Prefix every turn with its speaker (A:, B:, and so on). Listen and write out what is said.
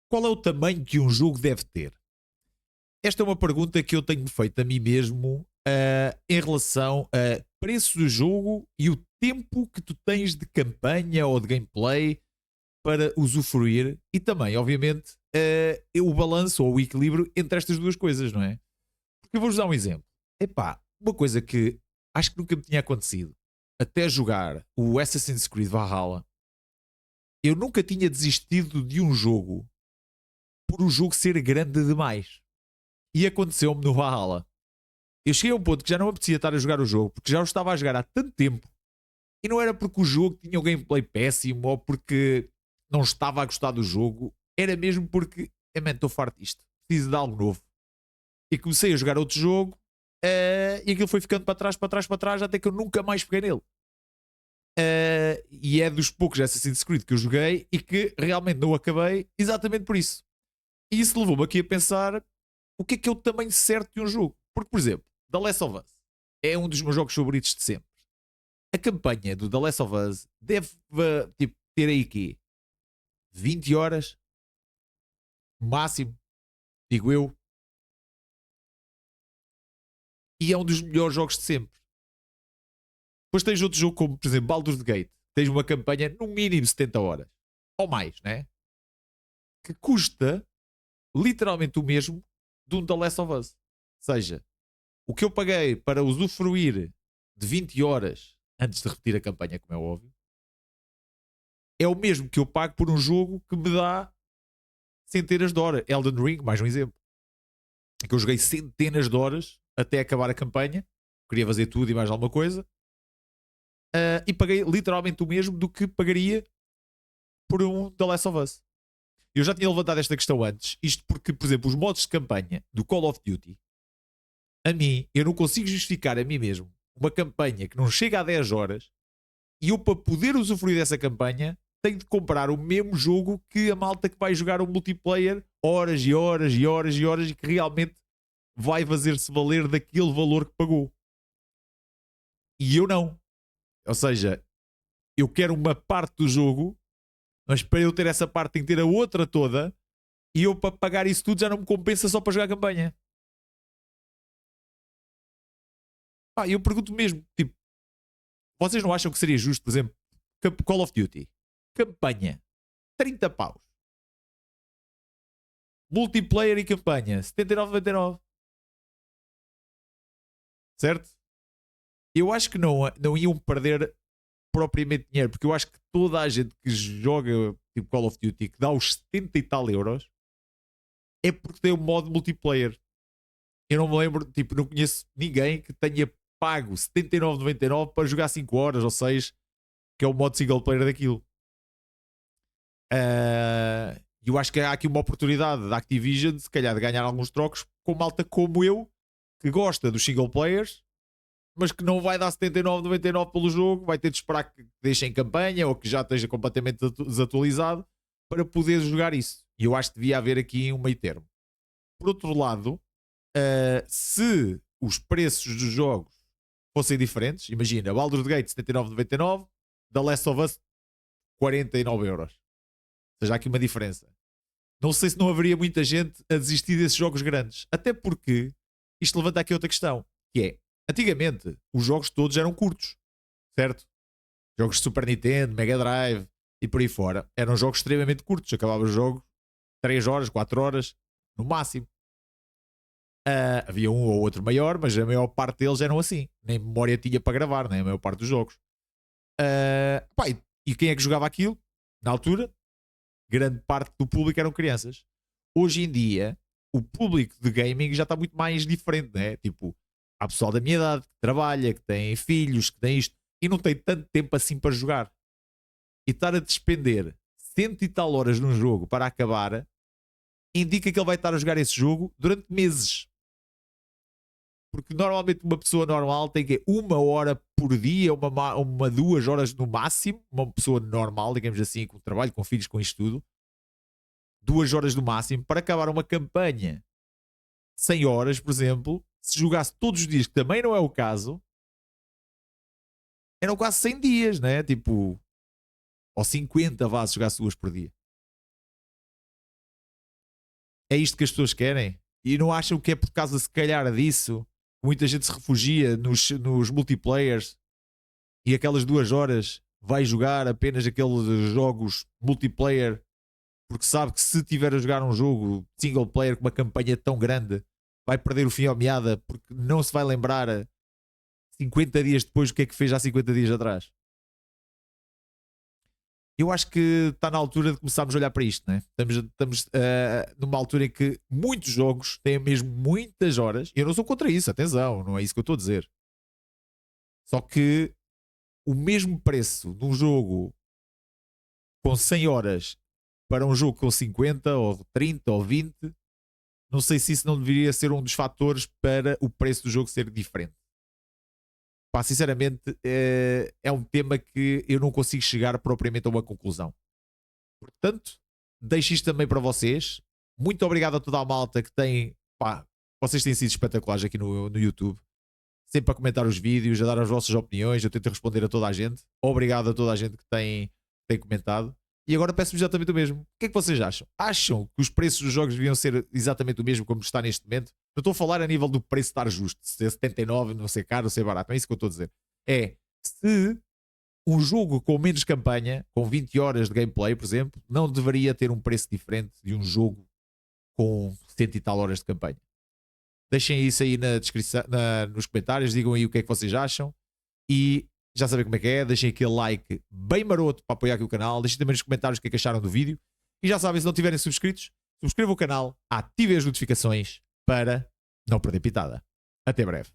A: Qual é o tamanho que um jogo deve ter? Esta é uma pergunta que eu tenho feito a mim mesmo em relação a preço do jogo e o tempo que tu tens de campanha ou de gameplay para usufruir e também, obviamente, o balanço ou o equilíbrio entre estas duas coisas, não é? Porque eu vou-vos dar um exemplo. Epá, uma coisa que acho que nunca me tinha acontecido até jogar o Assassin's Creed Valhalla, eu nunca tinha desistido de um jogo por o jogo ser grande demais. E aconteceu-me no Valhalla. Eu cheguei a um ponto que já não me apetecia estar a jogar o jogo, porque já o estava a jogar há tanto tempo. E não era porque o jogo tinha um gameplay péssimo ou porque não estava a gostar do jogo. Era mesmo porque, man, estou farto disto. Preciso de algo novo. E comecei a jogar outro jogo e aquilo foi ficando para trás, para trás, para trás, até que eu nunca mais peguei nele. E é dos poucos Assassin's Creed que eu joguei e que realmente não acabei exatamente por isso. E isso levou-me aqui a pensar o que é o tamanho certo de um jogo. Porque, por exemplo, The Last of Us é um dos meus jogos favoritos de sempre. A campanha do The Last of Us deve tipo, ter aí quê? 20 horas máximo, digo eu. E é um dos melhores jogos de sempre. Depois tens outro jogo como, por exemplo, Baldur's Gate. Tens uma campanha no mínimo 70 horas. Ou mais, né? Que custa literalmente o mesmo de um The Last of Us. Ou seja, o que eu paguei para usufruir de 20 horas antes de repetir a campanha, como é óbvio, é o mesmo que eu pago por um jogo que me dá centenas de horas. Elden Ring, mais um exemplo. É que eu joguei centenas de horas até acabar a campanha. Queria fazer tudo e mais alguma coisa. E paguei literalmente o mesmo do que pagaria por um The Last of Us. Eu já tinha levantado esta questão antes. Isto porque, por exemplo, os modos de campanha do Call of Duty, a mim, eu não consigo justificar a mim mesmo uma campanha que não chega a 10 horas e eu, para poder usufruir dessa campanha, tenho de comprar o mesmo jogo que a malta que vai jogar o multiplayer horas e horas e horas e horas e que realmente vai fazer-se valer daquele valor que pagou. E eu não. Ou seja, eu quero uma parte do jogo, mas para eu ter essa parte tenho que ter a outra toda e eu, para pagar isso tudo, já não me compensa só para jogar a campanha. Eu pergunto mesmo, tipo, vocês não acham que seria justo, por exemplo, Call of Duty, campanha, 30 paus. Multiplayer e campanha, 79,99. Certo? Eu acho que não iam perder propriamente dinheiro, porque eu acho que toda a gente que joga tipo Call of Duty, que dá os 70 e tal euros, é porque tem o modo multiplayer. Eu não me lembro, tipo, não conheço ninguém que tenha pago 79,99 para jogar 5 horas ou 6, que é o modo single player daquilo. Eu acho que há aqui uma oportunidade da Activision, se calhar, de ganhar alguns trocos com malta como eu, que gosta dos single players, mas que não vai dar 79,99 pelo jogo, vai ter de esperar que deixem campanha ou que já esteja completamente desatualizado para poder jogar isso. E eu acho que devia haver aqui um meio termo. Por outro lado, se os preços dos jogos fossem diferentes, imagina, Baldur's Gate 79,99, The Last of Us 49 euros. Ou seja, há aqui uma diferença. Não sei se não haveria muita gente a desistir desses jogos grandes. Até porque isto levanta aqui outra questão, que é, antigamente os jogos todos eram curtos, certo? Jogos de Super Nintendo, Mega Drive e por aí fora eram jogos extremamente curtos. Acabava o jogo 3 horas, 4 horas, no máximo. Havia um ou outro maior, mas a maior parte deles eram assim. Nem memória tinha para gravar, nem a maior parte dos jogos. E quem é que jogava aquilo? Na altura, grande parte do público eram crianças. Hoje em dia, o público de gaming já está muito mais diferente, né? Tipo, há pessoal da minha idade que trabalha, que tem filhos, que tem isto, e não tem tanto tempo assim para jogar. E estar a despender cento e tal horas num jogo para acabar, indica que ele vai estar a jogar esse jogo durante meses. Porque normalmente uma pessoa normal tem que 1 hora por dia, uma 2 horas no máximo, uma pessoa normal, digamos assim, com trabalho, com filhos, com isto tudo, 2 horas no máximo, para acabar uma campanha 100 horas, por exemplo, se jogasse todos os dias, que também não é o caso, eram quase 100 dias, né? Tipo, ou 50 vá, se jogasse 2 por dia. É isto que as pessoas querem? E não acham que é por causa, se calhar, disso que muita gente se refugia nos multiplayers e aquelas 2 horas vai jogar apenas aqueles jogos multiplayer porque sabe que se tiver a jogar um jogo single player com uma campanha tão grande vai perder o fim ao meada porque não se vai lembrar 50 dias depois o que é que fez há 50 dias atrás. Eu acho que está na altura de começarmos a olhar para isto, né? Estamos numa altura em que muitos jogos têm mesmo muitas horas. E eu não sou contra isso, atenção, não é isso que eu estou a dizer. Só que o mesmo preço de um jogo com 100 horas para um jogo com 50 ou 30 ou 20, não sei se isso não deveria ser um dos fatores para o preço do jogo ser diferente. Pá, sinceramente, é um tema que eu não consigo chegar propriamente a uma conclusão. Portanto, deixo isto também para vocês. Muito obrigado a toda a malta que tem. Pá, vocês têm sido espetaculares aqui no YouTube. Sempre a comentar os vídeos, a dar as vossas opiniões. Eu tento responder a toda a gente. Obrigado a toda a gente que tem comentado. E agora peço-vos exatamente o mesmo. O que é que vocês acham? Acham que os preços dos jogos deviam ser exatamente o mesmo como está neste momento? Não estou a falar a nível do preço estar justo. Se é 79, não ser caro, não ser barato. Não é isso que eu estou a dizer. É se um jogo com menos campanha, com 20 horas de gameplay, por exemplo, não deveria ter um preço diferente de um jogo com 100 e tal horas de campanha. Deixem isso aí na descrição, nos comentários, digam aí o que é que vocês acham e já sabem como é que é, deixem aquele like bem maroto para apoiar aqui o canal, deixem também nos comentários o que é que acharam do vídeo e já sabem, se não tiverem subscritos, subscrevam o canal, ativem as notificações para não perder pitada. Até breve.